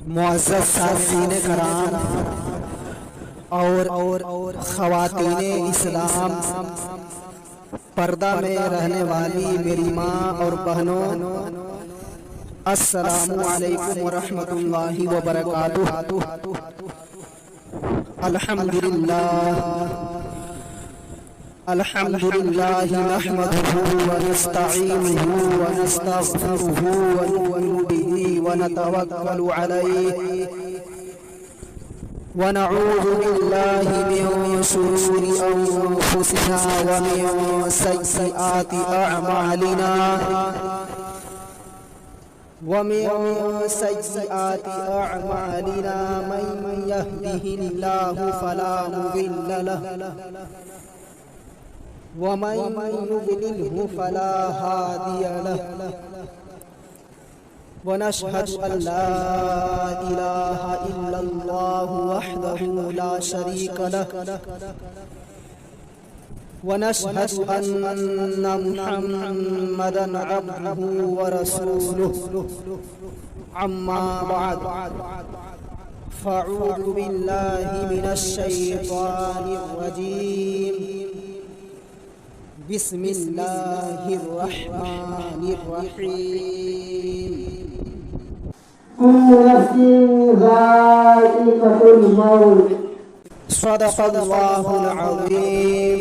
معزز سامعین کرام اور خواتین اسلام، پردہ میں رہنے والی میری ماں اور بہنوں، السلام علیکم ورحمۃ اللہ وبرکاتہ۔ الحمدللہ نحمده ونستعینه ونستغفره ونؤمن به ونتوکل علیہ ونعوذ باللہ من شرور انفسنا ومن سیئات اعمالنا من يهده الله فلا مضل له ومن يضلله فلا هادي له، ونشهد أن لا إله إلا الله وحده لا شريك له، ونشهد أن محمدًا عبده ورسوله، أما بعد، فأعوذ بالله من الشيطان الرجيم، بسم الله الرحمن الرحيم۔ كل نفس ذائقة الموت، صدق الله العظيم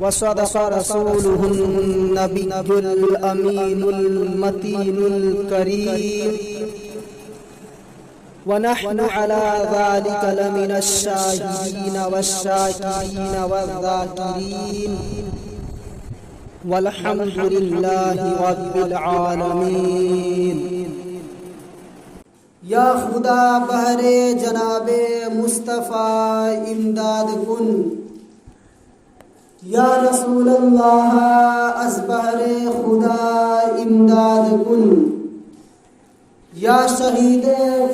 وصدق رسوله النبي الأمين المتين الكريم، ونحن على ذلك لمن الشاهدين والشاكرين والذاكرين، والحمد لله رب العالمين۔ یا خدا بہر جناب مصطفیٰ امداد کن، یا رسول اللہ از بہر خدا امداد کن، یا شہید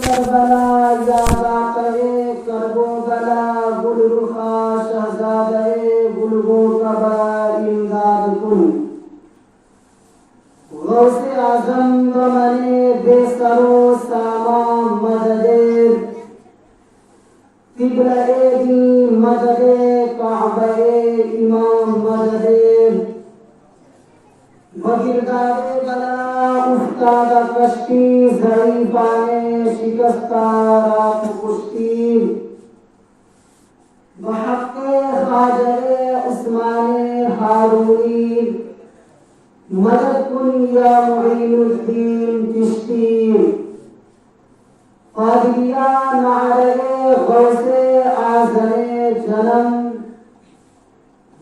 کربلا یا ذاکر کرب و بلا گل رخا شہزادہ گلب و کبا امداد کن، غوث اعظم بمن بے سر و سامان مدد، قبلہ دین مدد، کعبہ امام مدد، وگرداب بلا افتادہ کشتی، ضعیفان شکستہ رات کشتی، بحق خواجہ عثمان ہارونی مدد کن یا معین الدین چشتی، قادریہ نعرہ غوث اعظم جنم،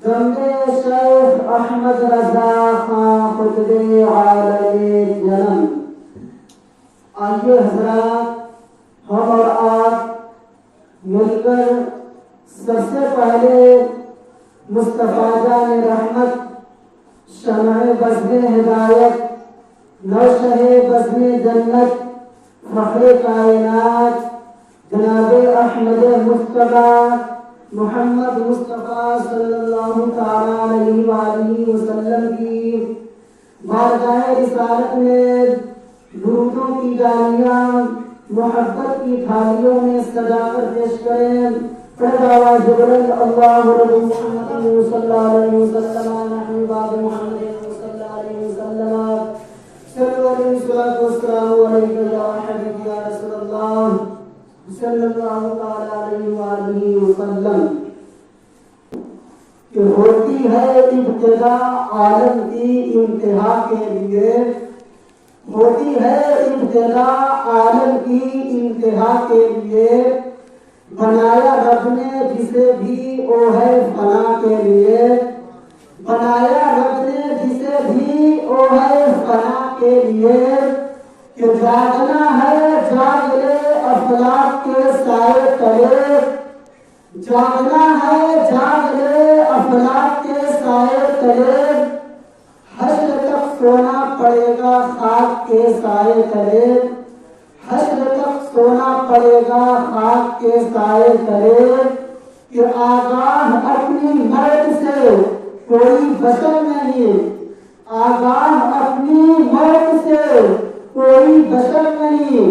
جمع شیخ احمد رضا خان خطب عالم جنم۔ آئیے حضرات، ہم اور آپ مل کر سب سے پہلے مصطفیٰ جان رحمت، شمع بزم ہدایت، نوشہ بزم جنت، فخر کائنات جناب احمد مصطفیٰ محمد مصطفیٰ صلی اللہ تعالیٰ علیہ وآلہ وسلم کی بارگاہ رسالت میں درودوں کی ڈالیاں محبت کی تھالیوں میں سجا کر پیش کریں۔ آواز بلند، اللہ رب محمد صلی اللہ علیہ وسلم، نحن بعد محمد صلی اللہ علیہ وسلم، صلو علیہ الصلوۃ والسلام علیک یا حبیبی یا رسول اللہ صلی اللہ تعالی علیہ وآلہ وسلم۔ کہ ہوتی ہے ابتدا عالم کی انتہا کے لیے، ہوتی ہے ابتدا عالم کی انتہا کے لیے، بنایا رب نے جسے بھی او ہے فنا کے لیے، بنایا رب نے جسے بھی او ہے فنا کے لیے، کہ جاگنا ہے جاگ لے افلاک کے سائے تلے، جاگنا ہے جاگ لے افلاک کے سائے تلے، حشر تک سونا پڑے گا خاک کے سائے تلے، حشر تک سونا پڑے گا خاک کے سائے تلے، کہ آگاہ اپنی مرد سے کوئی بشر نہیں، آگاہ اپنی موت سے کوئی بشر نہیں،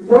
2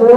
2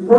2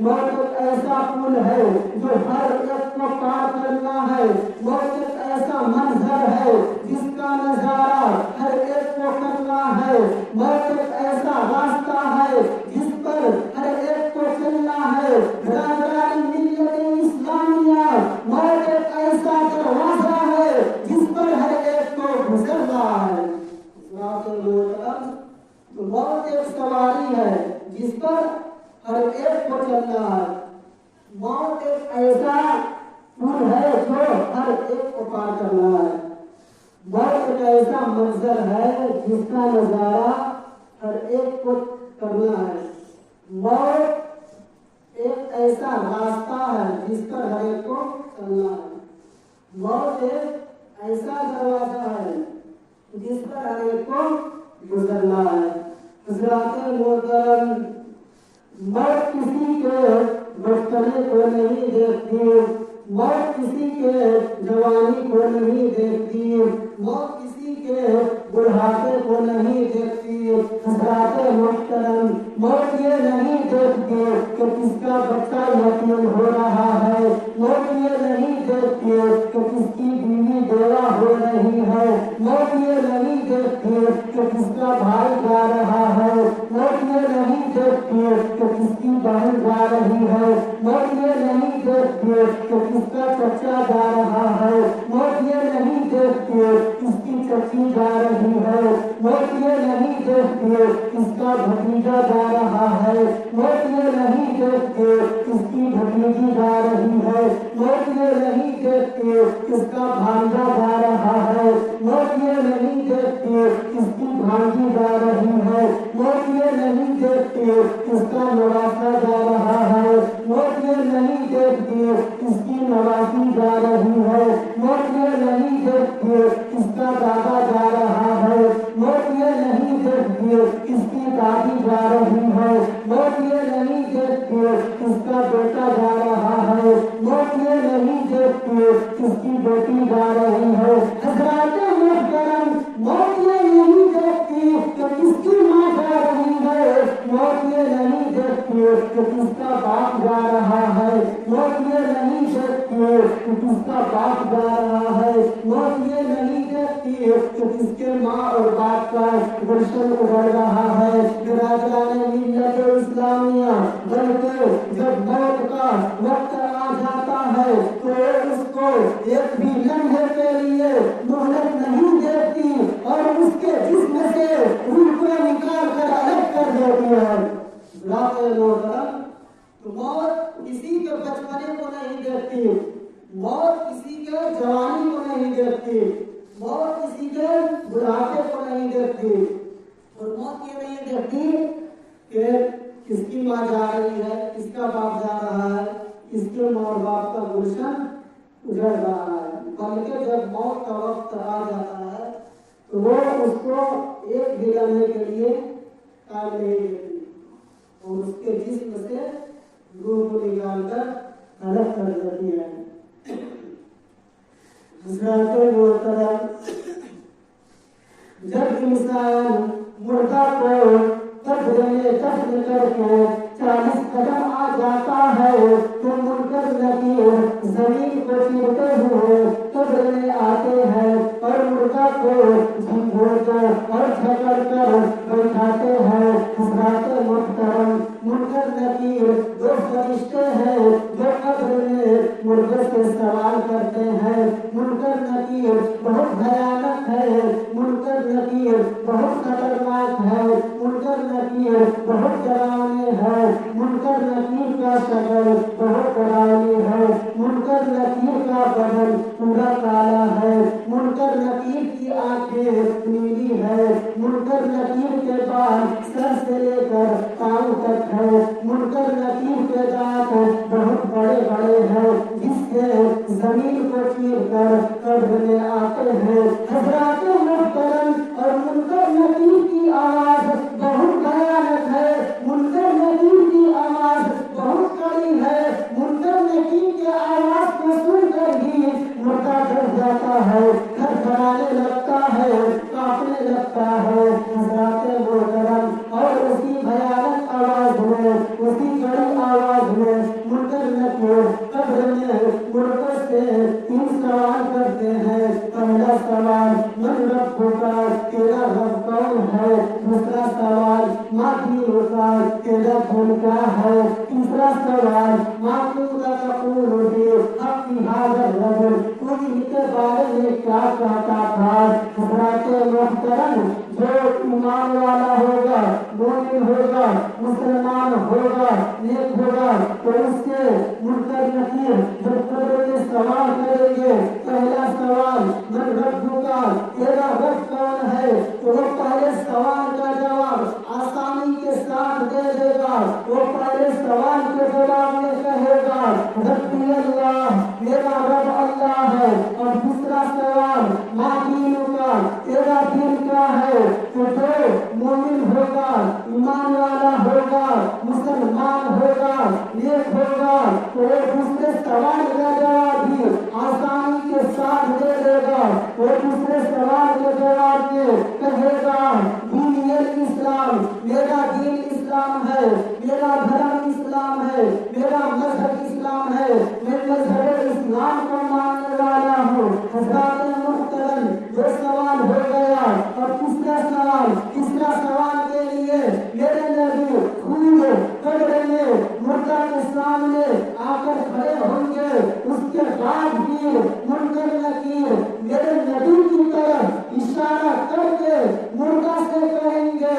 موت ایک ایسا پل ہے جو ہر ایک کو پار کرنا ہے، موت ایک ایسا منظر ہے جس کا نظارہ ہر ایک کو کرنا ہے، موت ایک ایسا راستہ ہے جس پر ہر ایک کو چلنا ہے، برادران ملت اسلامیہ، موت ایک ایسا دروازہ ہے جس پر ہر ایک کو گزرنا ہے۔ موت ایک سواری ہے جس پر ہر ایک کو چلنا ہے، موت ایک ایسا پل ہے جو ہر ایک کو پار کرنا ہے، موت ایک ایسا منظر ہے جس کا نظارہ ہر ایک کو کرنا ہے، موت ایک ایسا راستہ ہے جس پر ہر ایک کو چلنا ہے، موت ایک ایسا دروازہ ہے جس پر ہر ایک کو گزرنا ہے۔ حضرات محترم، موت کسی کے بچپنے کو نہیں دیکھتی، موت کسی کے جوانی کو نہیں دیکھتی، موت کسی کے بڑھاپے کو نہیں دیکھتی۔ حضرات محترم، موت یہ نہیں دیکھتی کہ کس کا بچہ یتیم ہو رہا ہے، موت یہ نہیں دیکھتی کہ کس کی بیوی بیوہ ہو رہی ہے، موت یہ نہیں دیکھتی کہ کس کا بھائی جا رہا ہے، موت یہ نہیں دیکھتی کہ کس کی بہن جا رہی ہے، موت یہ نہیں دیکھتی کہ کس کا چچا جا رہا ہے، موت یہ نہیں دیکھتی کس کی چچی جا رہی ہے، موت یہ نہیں دیکھتی کس کا بھتیجا جا رہا ہے، موت یہ نہیں دیکھتی کس کی بھتیجی جا رہی ہے، موت یہ نہیں دیکھتی کس کا بھانجا جا رہا ہے، موت یہ نہیں دیکھتی کس کی بھانجی جا رہی ہے، موت یہ نہیں دیکھتی کس کا نواسا جا رہا ہے، موت یہ نہیں دیکھتی کس کی نواسی جا رہی ہے، موت یہ نہیں دیکھتی کس کا دادا جا رہا ہے، موت یہ نہیں دیکھتی کس کی دادی جا رہی ہے، موت یہ نہیں دیکھتی کس کا بیٹا جا رہا ہے، موت یہ نہیں دیکھتی کس کی بیٹی جا رہی ہے۔ حضرات محترم، موت یہ نہیں دیکھتی کہ کس کی ماں جا رہی ہے، موت یہ نہیں دیکھتی کہ کس کا باپ جا رہا ہے، موت یہ نہیں دیکھتی کہ کس کا باپ جا رہا ہے، موت یہ نہیں دیکھتی کہ کس کے ماں اور باپ کا گلشن اجڑ رہا ہے۔ برادران ملت اسلامیہ، بلکہ جب موت کا وقت آ جاتا ہے تو اس کو ایک بھی لمحے کے لیے مہلت نہیں دیتی اور اس کے جسم سے روح کو نکال کر الگ کر دیتی ہے۔ ذات محترم، تو موت کسی کے بچپنے کو نہیں دیکھتی، موت کسی کے جوانی کو نہیں دیکھتی، موت کسی کے بڑھاپے کو نہیں دیکھتی، اور موت یہ نہیں دیکھتی کہ کس کی ماں جا رہی ہے، کس کا باپ جا رہا ہے، کس کے ماں اور باپ کا گلشن اجڑ رہا ہے، بلکہ جب موت کا وقت آ جاتا ہے تو وہ اس کو ایک بھی لمحے کے لیے ٹائم نہیں دیتی اور اس کے جسم سے روح کو نکال کر الگ کر دیتی ہے۔ حضرات محترم، جب انسان مردہ کو قبر میں دفن کر کے 40 قدم آ جاتا ہے تو منکر نکیر زمین کو چیرتے ہوئے قبر میں آتے ہیں اور مردہ کو جھنجھوڑ اور جھکڑ کر بیٹھاتے ہیں۔ حضرات محترم، منکر نکیر 2 فرشتے ہیں جو قبر میں مردے سے سوال کرتے ہیں۔ منکر نکیر بہت بھیانک ہے، منکر نکیر بہت خطرناک ہے، منکر نکیر بہت ڈراؤنے ہے، منکر نکیر کا شکل بہت ڈراؤنی ہے، منکر نکیر کا بدن پورا کالا ہے، منکر نکیر کی آنکھیں نیلی ہے، منکر نکیر کے بال سر سے لے کر پاؤں تک ہے، منکر نکیر کے دانت بہت بڑے بڑے ہیں جس سے زمین کو چیر کر قبر میں آتے ہیں۔ حضرات محترم، اور منکر نکیر کی آواز بہت بھیانک ہے، منکر نکیر کی آواز بہت کڑی ہے، منکر نکیر کی آواز کو سن کر ہی مردہ ڈر جاتا ہے، گھر بنانے لگتا ہے، کانپنے لگتا ہے۔ حضرات محترم، اور اسی بھیانک آواز میں، اسی کڑی آواز سوال ما كنت تقول في حق هذا الرجل تو ان کے بارے میں کیا کہتا تھا حضرات محترم جو ایمان والا ہوگا مومن ہوگا مسلمان ہوگا نیک ہوگا تو اس کے منکر نکیر جب قبر میں سوال کریں گے پہلا سوال من ربک تیرا رب کون ہے تو وہ پہلے سوال کا جواب آسانی کے ساتھ دے دے گا وہ پہلے سوال کے جواب میں کہے گا ربی اللہ میرا رب اللہ ہے اور دوسرا سوال ما دینک تیرا دین کیا ہے تو جو مومن ہوگا ایمان والا ہوگا مسلمان ہوگا نیک ہوگا تو وہ دوسرے سوال کا جواب بھی آسانی کے ساتھ دے دے گا وہ دوسرے سوال کے جواب میں کہے گا دین اسلام میرا دین اسلام ہے میرا دھرم اسلام ہے میرا مذہب اسلام ہے میں مذہب اسلام کو ماننے والا ہوں حضرات محترم جو سوال ہو گیا اور تیسرا سوال کے لیے میرے نبی خود قبر میں مردہ کے سامنے آ کر کھڑے ہوں گے اس کے بعد بھی منکر نکیر میرے نبی کی طرف اشارہ کر کے مردہ سے کہیں گے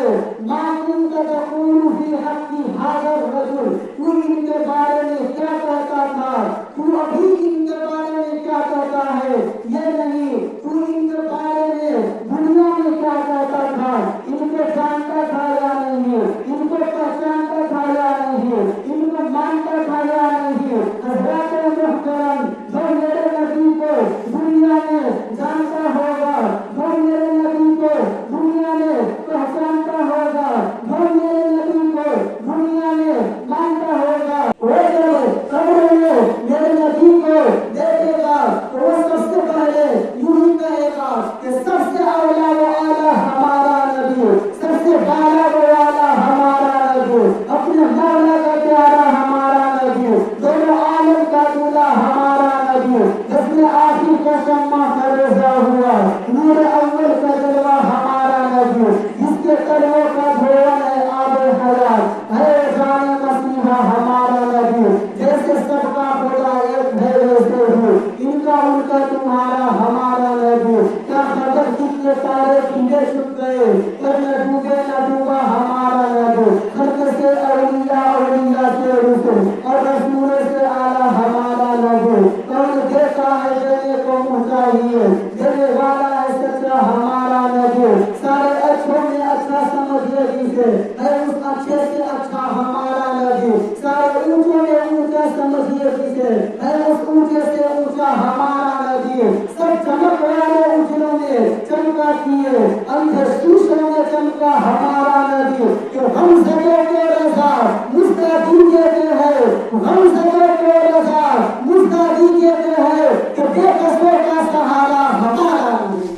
ما كنت تقول في حق هذا الرجل تو ان کے بارے میں کیا کہتا تھا تو ابھی ان کے بارے میں کیا کہتا ہے یہ نہیں تو ان کے بارے میں دنیا میں کیا کہتا تھا ان کو جانتا تھا یا نہیں ان کو پہچانتا تھا یا نہیں ان کو مانتا تھا یا نہیں حضرات محترم جو میرے نبی کو دنیا میں جانتا ہوگا جو میرے نبی کو دنیا میں پہچانتا ہوگا جو میرے نبی کو دنیا میں مانتا ہوگا وہ جب قبر میں میرے نبی کو دیکھے گا تو وہ سب سے پہلے یوں ہی کہے گا کہ سب سے اولا و اعلیٰ ہمارا نبی سب سے بالا و اعلیٰ ہمارا نبی اپنے مولا کا پیارا ہمارا نبی دونوں عالم کا دولہا ہمارا نبی جس میں آخر کا شمع فروزہ ہوا نور اول کا جلوہ ہمارا نبی جس کے قدموں کا دھوان ہے آب حیات ہے جان مسیحا ہمارا نبی جیسے سب کا خدا ایک ہے ویسے ہی ان کا تمہارا ہمارا نبی کیا خبر کتنے سارے کیڑے چھپ گئے پر نہ ڈوبے نہ ڈوبا ہمارا نبی خلق سے اولیاء اولیاء سے رسول اور رسول سے اعلیٰ ہمارا نبی کون دیکھا ہے دینے کو چاہیے دینے والا ہے سچا ہمارا نبی سارے اچھوں میں اچھا سمجھے جسے ہے اس اچھے سے اچھا ہمارا نبی سارے اونچوں میں اونچا سمجھیے جسے ہے اس اونچے سے اونچا ہمارا نبی سب چمک والے اونچوں میں چمکا کیے اندھے شیشوں میں چمکا ہمارا نبی کہ ہم سبوں کو رضا مستعدی کہتے ہیں ہم سبوں کو رضا مستعدی کہتے ہیں کہ بے قصوں کا سہارا ہمارا نبی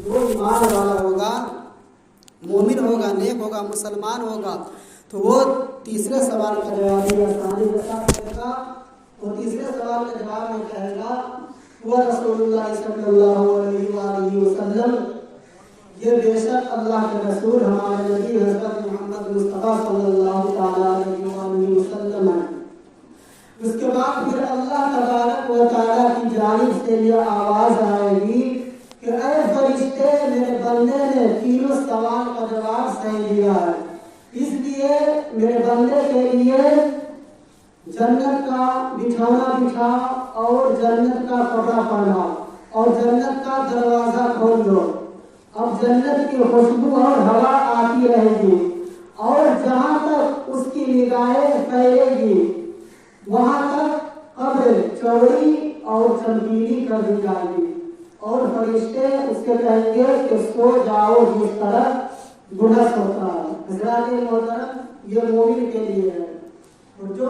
جو ایمان والا ہوگا مومن ہوگا نیک ہوگا مسلمان ہوگا تو وہ تیسرے سوال کا جواب بھی آسانی کے ساتھ دے گا اور تیسرے سوال کے جواب میں کہے گا وہ رسول اللہ صلی اللہ علیہ وآلہ وسلم یہ بے شک اللہ کے رسول ہمارے نبی حضرت محمد مصطفیٰ صلی اللہ تعالیٰ علیہ وآلہ وسلم ہے. اس کے بعد پھر اللہ تبارک و تعالیٰ کی جانب سے یہ آواز آئے گی کہ اے فرشتے میرے بندے نے تینوں سوال کا جواب صحیح دیا ہے اس لیے میرے بندے کے لیے جنت کا بچھونا بچھا اور جنت کا کپڑا پہنا اور جنت کا دروازہ کھول دو. اب جنت کی خوشبو اور ہوا آتی رہے گی اور جہاں تک اس کی نگاہیں پھیلے گی وہاں تک قبر چوڑی اور چمکیلی کر دی جائے گی اور فرشتے اس کے کہیں گے کہ سو جاؤ جس طرح گنس ہوتا ہے. حضرات محترم یہ مومن کے لیے ہے اور جو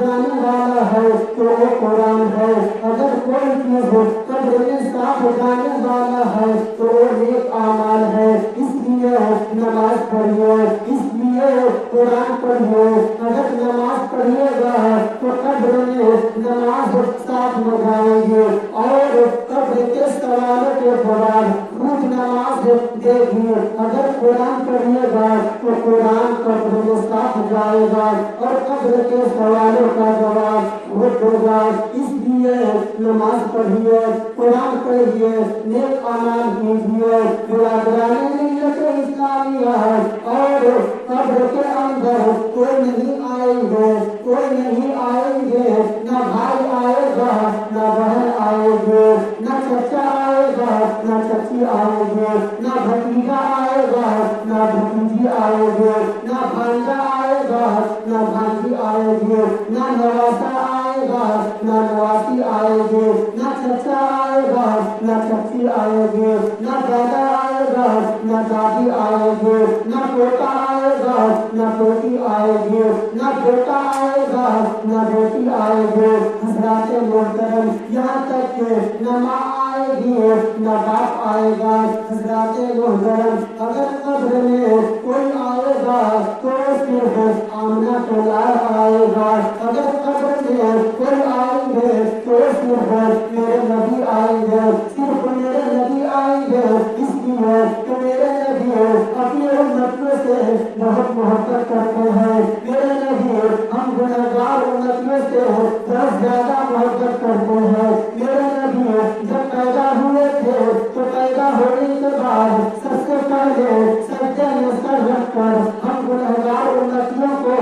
جانے والا ہے تو وہ قرآن ہے. اگر کوئی چیز قبر میں ساتھ جانے والا ہے تو وہ نیک اعمال ہے. اس لیے نماز پڑھیے, اس لیے قرآن پڑھیے. اگر نماز پڑھیے گا تو قبر میں نماز ساتھ میں جائیں گے اور قبر کے سوالوں کے جواب خود نماز دے گی. اگر قرآن پڑھیے گا تو قرآن قبر میں ساتھ جائے گا اور قبر کے سوالوں کا جواب وہ دے گا. اس لیے نماز پڑھیے, قرآن پڑھیے, نیک اعمال کیجیے. برادران ملت اسلامیہ اور قبر کے اندر کوئی نہیں آئیں گے, کوئی نہیں آئیں گے. نہ بھائی آئے گا, نہ بہن آئے گے, نہ چچا آئے گا, نہ چچی آئے گے, نہ بھتیجا آئے گا, نہ بھتیجی آئے گے, نہ بھانجا آئے گا, نہ بھانجی آئے گے, نہ نواسا آئے گا, نہ نواسی آئے گے, نہ چچا آئے گا, نہ چچی آئے گے, نہ دادا آئے گا, نہ دادی آئے گے, نہ پوتا آئے گا, نہ پوتی آئے گے, نہ بیٹا آئے گا, نہ بیٹی آئے گے. حضرات محترم, یہاں تک کہ نہ ماں آئے گی, نہ باپ آئے گا. حضرات محترم, اگر قبر میں کوئی آئے گا تو صرف آمنہ کا لال آئے گا. اگر قبر میں کوئی آئیں گے تو صرف میرے نبی آئیں گے, صرف میرے نبی آئیں گے. اس لیے کہ میرے نبی اپنی امتوں سے بہت محبت کرتے ہیں. میرے نبی ہم گنہگار امتوں سے بہت زیادہ محبت کرتے ہیں. میرے نبی جب پیدا ہوئے تھے تو پیدا ہونے کے بعد سب سے پہلے سجدے میں سر رکھ کر ہم گنہگار امتیوں کو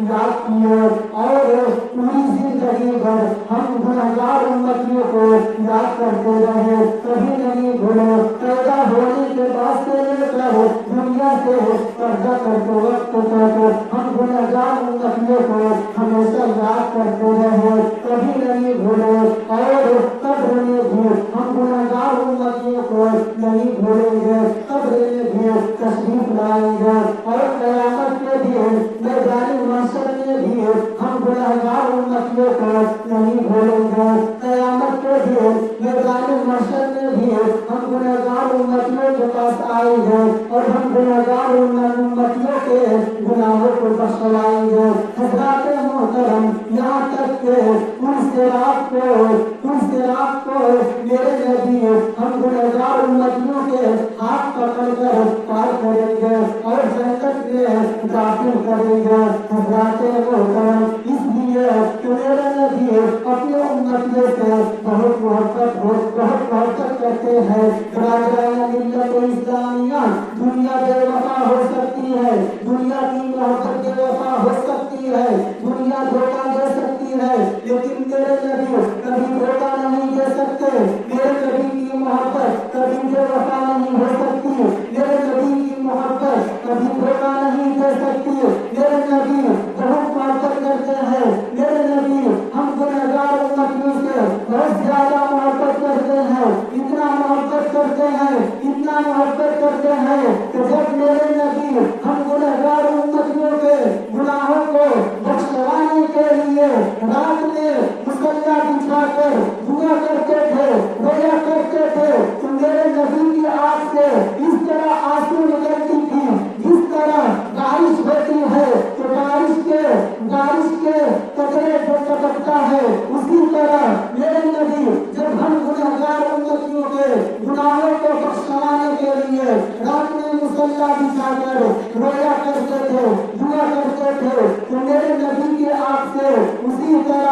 یاد کیے اور پوری زندگی بھر ہم گنہگار امتیوں کو یاد کرتے رہے. کبھی نہیں بھولے. پیدا ہونے کے بعد سے لے کر دنیا سے پردہ کرتے وقت تک ہم گنہگار امتیوں کو ہمیشہ یاد کرتے رہے. کبھی نہیں بھولے اور قبر میں بھی ہم گنہگار امتیوں کو نہیں بھولیں گے. قبر میں بھی تشریف لائیں گے اور قیامت کے دن میدان محشر میں بھی ہم گنہگار امتیوں کو نہیں بھولیں گے. قیامت کے دن میدان محشر میں بھی ہم گنہگار امتیوں کے پاس آئیں گے اور ہم گنہگار امتیوں کے گناہوں کو بخشوائیں گے. حضرات محترم, یہاں تک کہ اس رات کو میرے نبی ہم گنہگار امتیوں کے ہاتھ پکڑ کر پار کریں گے اور جنت میں داخل کریں گے. حضرات محترم, اس لیے کہ میرے نبی اپنے امتیوں سے بہت محبت کرتے ہیں. برادران ملت اسلامیہ, دنیا بے وفا ہو سکتی ہے, دنیا کی محبت بے وفا ہو سکتی ہے, دنیا دھوکہ دے سکتی ہے, لیکن میرے نبی کبھی دھوکہ نہیں دے سکتے. میرے نبی کی محبت کبھی بے وفا نہیں ہو سکتی. میرے نبی کی محبت کبھی دھوکہ نہیں دے سکتی. میرے نبی بہت محبت کرتے ہیں. میرے نبی ہم گنہگار امتیوں سے بہت زیادہ محبت کرتے ہیں. اتنا محبت کرتے ہیں, اتنا محبت کرتے ہیں کہ جب میرے نبی ہم گنہگار امتیوں کے گناہوں کو بخشوانے کے لیے رات میں مصلی بچھا کر دعا کرتے تھے, رویا کرتے تھے, تو میرے نبی کی آنکھ سے اس طرح آنسو نکلتی تھی جس طرح بارش ہوتی ہے تو بارش کے قطرے جو ٹپکتا ہے, اسی طرح میرے نبی جب ہم گنہگار امتیوں کے گناہوں کو بخشوانے کے لیے رات میں مصلی بچھا کر رویا کرتے تھے, دعا کرتے تھے, تو میرے نبی کی آنکھ سے اسی طرح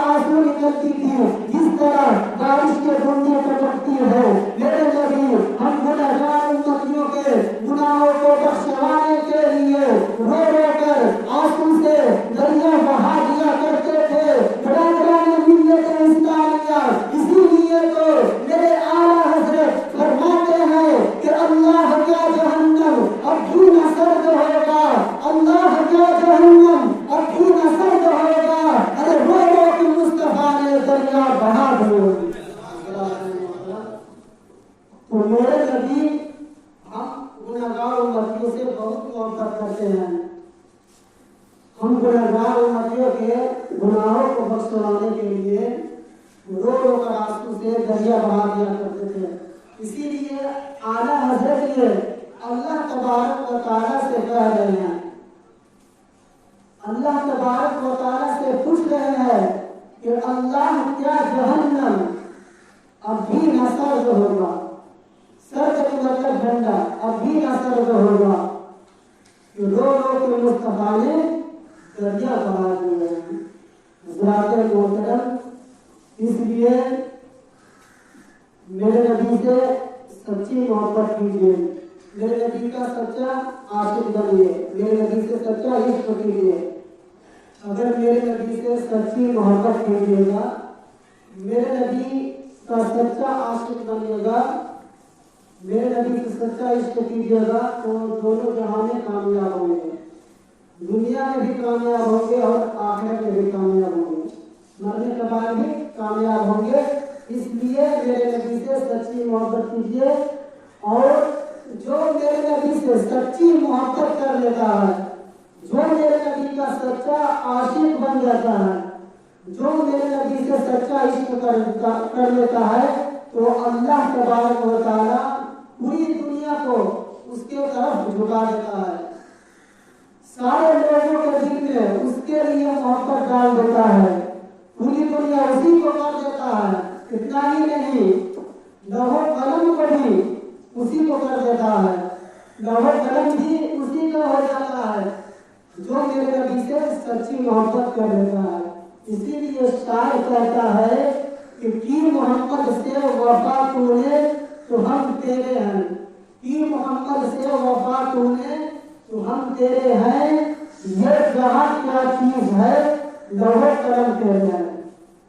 آنسو نکلتی تھی جس طرح بارش کے بوندیں ٹپکتی ہے. میرے نبی ہم گنہگار امتیوں کے گناہوں کو بخشوانے کے لیے رو رو کر آنسو سے دریا بہا دیا کرتے تھے. ہم گنہگار امتیوں کے گناہوں کو بخشوانے کے لیے رو رو کر آنسو سے دریا بہا دیا کرتے تھے. اسی لیے اعلیٰ حضرت یہ اللہ تبارک و تعالیٰ سے کہہ رہے ہیں, اللہ تبارک و تعالیٰ سے پوچھ رہے ہیں کہ اللہ کیا جہنم اب بھی نہ سرد ہوگا. سرد کا مطلب ٹھنڈا, اب بھی نہ سرد ہوگا. رو رو کے مصطفیٰ نے دریا بہا دیے ہیں. حضرات محترم, اس لیے میرے نبی سے سچی محبت کیجیے, میرے نبی کا سچا عاشق بنیے, میرے نبی سے سچا عشق کیجیے. اگر میرے نبی سے سچی محبت کیجیے گا, میرے نبی کا سچا عاشق بنیے گا, میرے نبی سے سچا عشق کیجیے گا, تو دونوں جہاں میں کامیاب ہوں گے. دنیا میں بھی کامیاب ہوں گے اور آخرت میں بھی کامیاب ہوں گے, مرنے کے بعد بھی کامیاب ہوں گے. اس لیے میرے نبی سے سچی محبت کیجیے, اور جو میرے نبی سے سچی محبت کر لیتا ہے, جو میرے نبی کا سچا عاشق بن جاتا ہے, جو میرے نبی سے سچا عشق کر لیتا ہے, تو اللہ تبارک و تعالیٰ پوری دنیا کو اس کے طرف جھکا دیتا ہے. سارے لوگوں کے دل میں اس کے لیے محبت ڈال دیتا ہے, پوری دنیا اسی کو کر دیتا ہے. اتنا ہی نہیں, لوح قلم کو بھی اسی کو کر دیتا ہے, لوح قلم بھی اسی کا ہو جاتا ہے جو میرے نبی سے سچی محبت کر لیتا ہے. اسی لیے شاعر کہتا ہے کہ کی محمد سے وفا تو نے تو ہم تیرے ہیں, کی محمد سے وفا تو نے تو ہم تیرے ہیں. یہ جہاں کیا چیز ہے لوح قلم تیرے ہیں.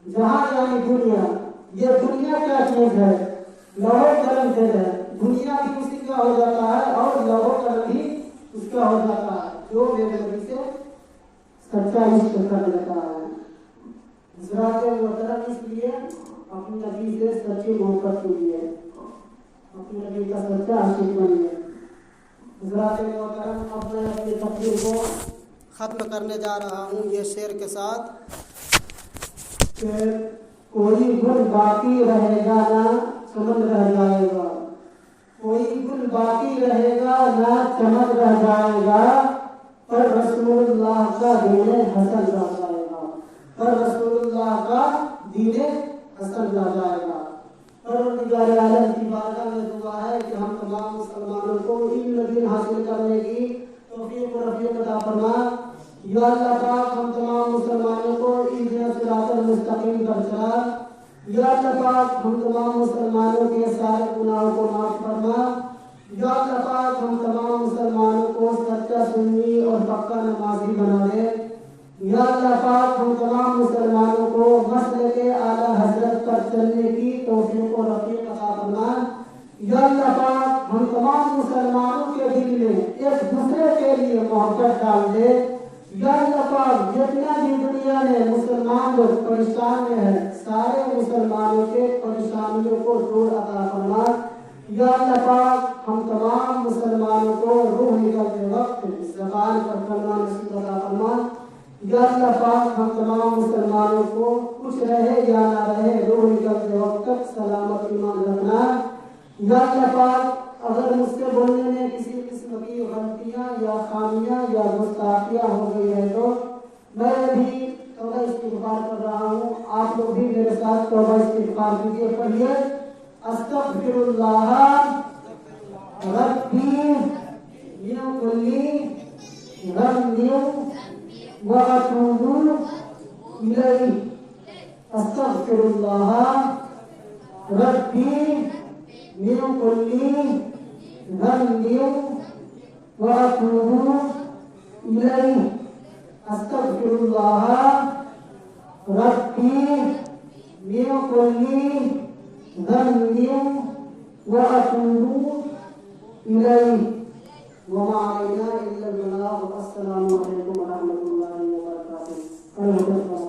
جہاں یعنی دنیا, یہ دنیا کیا چیز ہے لوح قلم تیرے ہیں. دنیا بھی اسی کا ہو جاتا ہے اور لوح قلم بھی اس کا ہو جاتا ہے جو میرے نبی سے سچا عشق کر لیتا ہے. حضرات محترم, اس لیے اپنے نبی سے سچی محبت کیجیے, اپنے نبی کا سچا عاشق بنیے. حضرات محترم, اب میں اپنی تقریر کو ختم کرنے جا رہا ہوں یہ شعر کے ساتھ کہ کوئی گل باقی رہے گا نہ چمن رہ جائے گا, کوئی گل باقی رہے گا نہ چمن رہ جائے گا, پر رسول اللہ کا دین حسن رہ جائے گا, پر رسول اللہ کا دین حسن رہ جائے گا. پروردگار عالم کی بارگاہ میں دعا ہے کہ ہم تمام مسلمانوں کو علم دین حاصل کرنے کی توفیق و رفیق عطا فرما. یا اللہ پاک ہم تمام مسلمانوں کو اہدنا الصراط المستقیم پر چلا. یا اللہ پاک ہم تمام مسلمانوں کے سارے گناہوں کو معاف فرما. یا اللہ پاک ہم تمام مسلمانوں کو سچا سنی اور پکا نمازی بنا دے. یا اللہ پاک ہم تمام مسلمانوں کو مسلک اعلیٰ حضرت پر چلنے کی توفیق و رفیق عطا فرما. یا اللہ پاک ہم تمام مسلمانوں کے دل میں ایک دوسرے کے لیے محبت ڈال دے. یا اللہ پاک جتنا بھی دنیا میں مسلمان لوگ پریشان میں ہیں, سارے مسلمانوں کے پریشانیوں کو دور عطا فرما. یا اللہ پاک ہم تمام مسلمانوں کو روح نکلتے وقت زبان پر کلمہ نصیب عطا فرما. یا اللہ پاک ہم تمام مسلمانوں کو کچھ رہے یا نہ رہے روح نکلتے وقت تک سلامت ایمان رکھنا. یا اللہ پاک اگر مجھ سے بولنے میں کسی قسم کی غلطیاں یا خامیاں یا گستاخیاں ہو گئی ہے تو میں بھی توبہ استغفار کر رہا ہوں. آپ لوگ بھی میرے ساتھ توبہ استغفار کیجیے. پڑھیے استغفر اللہ ربی من کل ذنب واتوب الیہ. استغفر اللہ ربی من کل ذنب واتوب الیہ. استغفر اللہ ربی من کل ذنب واتوب الیہ. وما علینا الا البلاغ. السلام علیکم ورحمۃ اللہ وبرکاتہ.